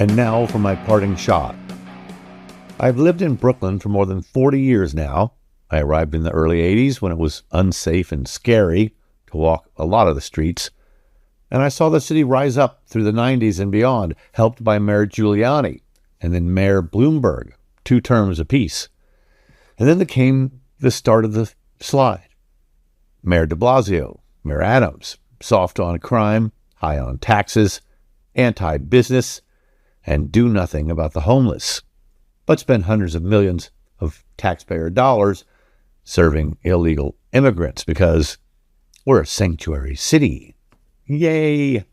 And now for my parting shot. I've lived in Brooklyn for more than 40 years now. I arrived in the early 80s when it was unsafe and scary to walk a lot of the streets. And I saw the city rise up through the 90s and beyond, helped by Mayor Giuliani and then Mayor Bloomberg, 2 terms apiece. And then came the start of the slide. Mayor de Blasio, Mayor Adams, soft on crime, high on taxes, anti-business, and do nothing about the homeless, but spend hundreds of millions of taxpayer dollars serving illegal immigrants because we're a sanctuary city. Yay!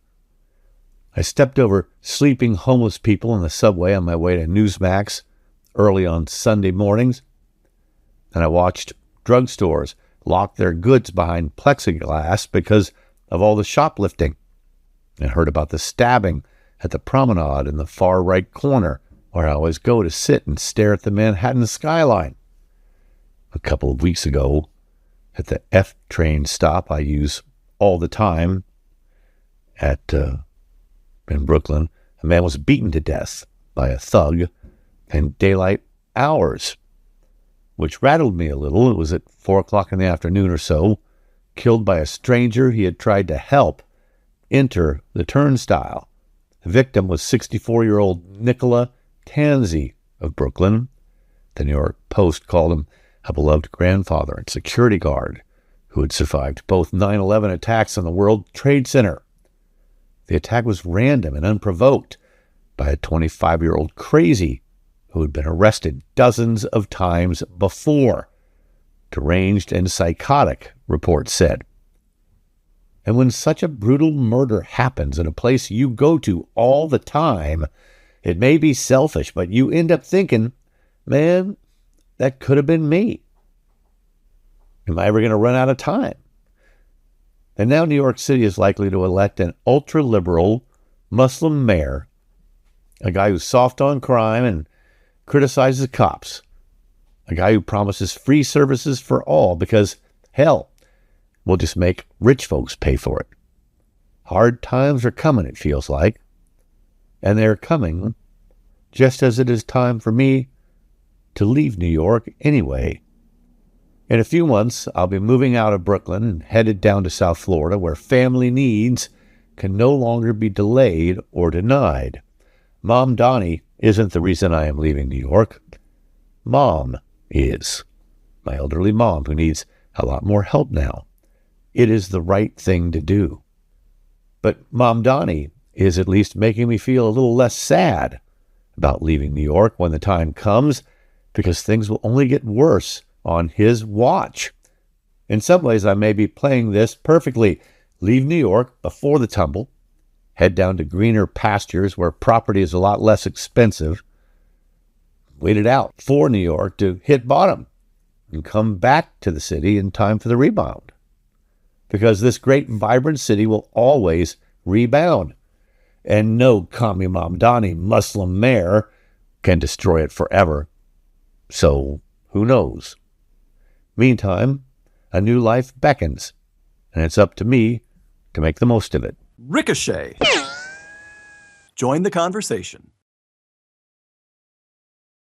I stepped over sleeping homeless people in the subway on my way to Newsmax early on Sunday mornings, and I watched drugstores lock their goods behind plexiglass because of all the shoplifting, and heard about the stabbing at the promenade in the far right corner where I always go to sit and stare at the Manhattan skyline. A couple of weeks ago, at the F train stop I use all the time in Brooklyn, a man was beaten to death by a thug in daylight hours, which rattled me a little. It was at 4 o'clock in the afternoon or so, killed by a stranger he had tried to help enter the turnstile. The victim was 64-year-old Nicola Tanzi of Brooklyn. The New York Post called him a beloved grandfather and security guard who had survived both 9/11 attacks on the World Trade Center. The attack was random and unprovoked by a 25-year-old crazy who had been arrested dozens of times before. Deranged and psychotic, reports said. And when such a brutal murder happens in a place you go to all the time, it may be selfish, but you end up thinking, man, that could have been me. Am I ever going to run out of time? And now New York City is likely to elect an ultra-liberal Muslim mayor, a guy who's soft on crime and criticizes cops, a guy who promises free services for all because, hell, we'll just make rich folks pay for it. Hard times are coming, it feels like. And they're coming just as it is time for me to leave New York anyway. In a few months, I'll be moving out of Brooklyn and headed down to South Florida, where family needs can no longer be delayed or denied. Mamdani isn't the reason I am leaving New York. Mom is. My elderly mom who needs a lot more help now. It is the right thing to do. But Mamdani is at least making me feel a little less sad about leaving New York when the time comes, because things will only get worse on his watch. In some ways, I may be playing this perfectly. Leave New York before the tumble, head down to greener pastures where property is a lot less expensive, wait it out for New York to hit bottom, and come back to the city in time for the rebound. Because this great, vibrant city will always rebound, and no Commie Mamdani Muslim mayor can destroy it forever. So, who knows? Meantime, a new life beckons, and it's up to me to make the most of it. Ricochet. Join the conversation.